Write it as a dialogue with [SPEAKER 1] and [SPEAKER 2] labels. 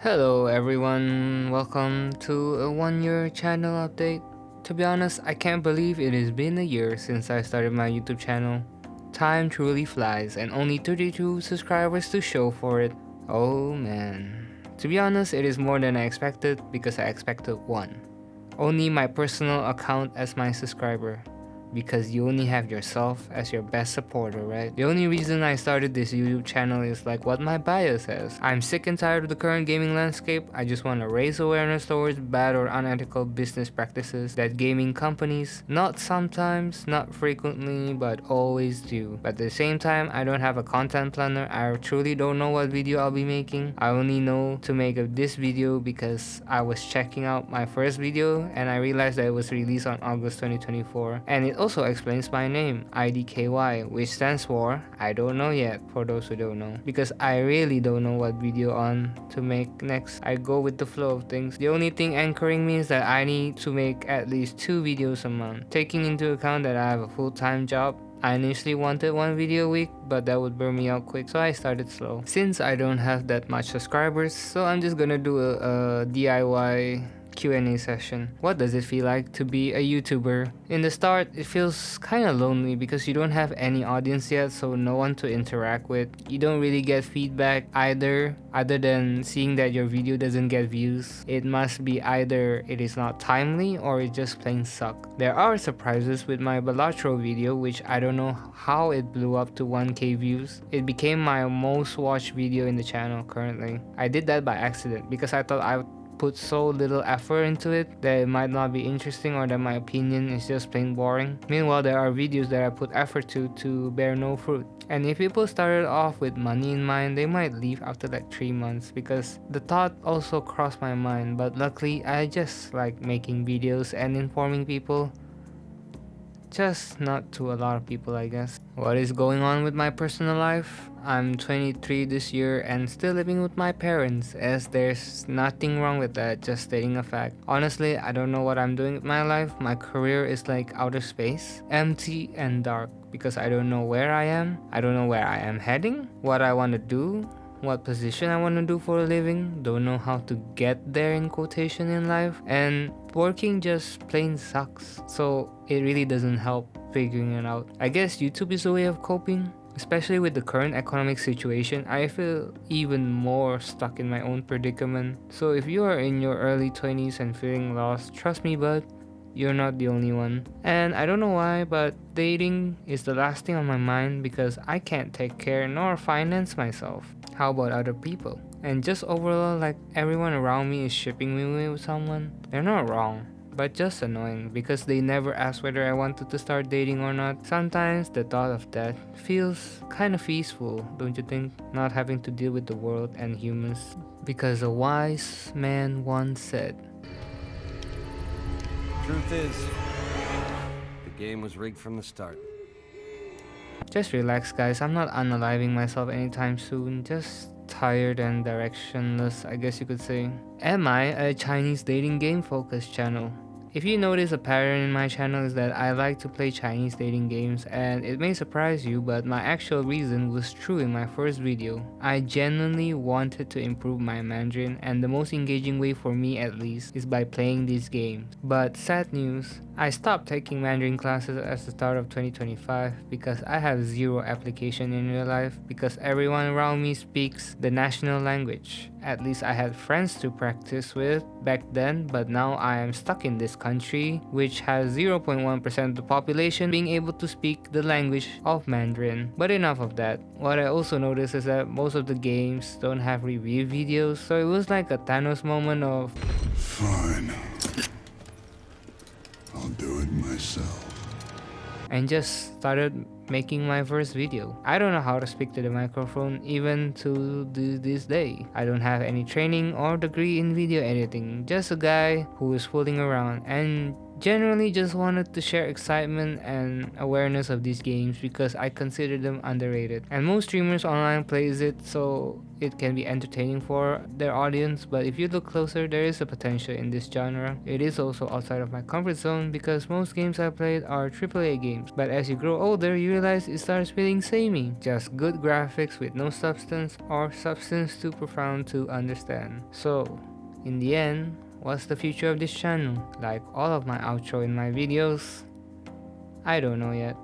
[SPEAKER 1] Hello everyone, welcome to a 1 year channel update. To be honest, I can't believe it has been a year since I started my YouTube channel. Time truly flies and only 32 subscribers to show for it. Oh man. To be honest, it is more than I expected because I expected one. Only my personal account as my subscriber. Because you only have yourself as your best supporter, right? The only reason I started this YouTube channel is like what my bio says. I'm sick and tired of the current gaming landscape. I just want to raise awareness towards bad or unethical business practices that gaming companies, not sometimes, not frequently, but always do. But at the same time, I don't have a content planner. I truly don't know what video I'll be making. I only know to make this video because I was checking out my first video and I realized that it was released on August 2024. And it also explains my name, IDKY, which stands for I don't know yet, for those who don't know. Because I really don't know what video on to make next. I go with the flow of things. The only thing anchoring me is that I need to make at least 2 videos a month. Taking into account that I have a full-time job, I initially wanted 1 video a week, but that would burn me out quick, so I started slow. Since I don't have that much subscribers, so I'm just gonna do a DIY Q&A session. What does it feel like to be a YouTuber? In the start, it feels kinda lonely because you don't have any audience yet, so no one to interact with. You don't really get feedback either, other than seeing that your video doesn't get views. It must be either it is not timely or it just plain suck. There are surprises with my Balatro video, which I don't know how it blew up to 1k views. It became my most watched video in the channel currently. I did that by accident because I thought I put so little effort into it that it might not be interesting or that my opinion is just plain boring. Meanwhile, there are videos that I put effort to bear no fruit. And if people started off with money in mind, they might leave after like 3 months because the thought also crossed my mind. But luckily, I just like making videos and informing people. Just not to a lot of people, I guess. What is going on with my personal life? I'm 23 this year and still living with my parents, as there's nothing wrong with that, just stating a fact. Honestly, I don't know what I'm doing with my life. My career is like outer space, empty and dark, because I don't know where I am. I don't know where I am heading, what I want to do, what position I want to do for a living, don't know how to get there in quotation in life, and working just plain sucks. So it really doesn't help figuring it out. I guess YouTube is a way of coping. Especially with the current economic situation, I feel even more stuck in my own predicament. So if you are in your early 20s and feeling lost, trust me bud, you're not the only one. And I don't know why, but dating is the last thing on my mind because I can't take care nor finance myself. How about other people? And just overall, like everyone around me is shipping me with someone. They're not wrong, but just annoying because they never asked whether I wanted to start dating or not. Sometimes the thought of that feels kind of peaceful, don't you think? Not having to deal with the world and humans. Because a wise man once said,
[SPEAKER 2] Truth is, the game was rigged from the start.
[SPEAKER 1] just relax guys, I'm not unaliving myself anytime soon, just tired and directionless, I guess you could say. Am I a Chinese dating game focused channel? If you notice a pattern in my channel is that I like to play Chinese dating games, and it may surprise you, but my actual reason was true in my first video. I genuinely wanted to improve my Mandarin, and the most engaging way for me at least is by playing these games. But sad news, I stopped taking Mandarin classes at the start of 2025 because I have zero application in real life because everyone around me speaks the national language. At least I had friends to practice with back then, but now I am stuck in this country which has 0.1% of the population being able to speak the language of Mandarin. But enough of that. What I also noticed is that most of the games don't have review videos, so it was like a Thanos moment of
[SPEAKER 3] Fine. I'll do it myself.
[SPEAKER 1] and just started making my first video. I don't know how to speak to the microphone even to this day. I don't have any training or degree in video editing, just a guy who is fooling around and generally just wanted to share excitement and awareness of these games because I consider them underrated. And most streamers online plays it so it can be entertaining for their audience, but if you look closer, there is a potential in this genre. It is also outside of my comfort zone because most games I played are AAA games, but as you grow older, you realize it starts feeling samey. Just good graphics with no substance or substance too profound to understand. So, in the end, what's the future of this channel? Like all of my outro in my videos, I don't know yet.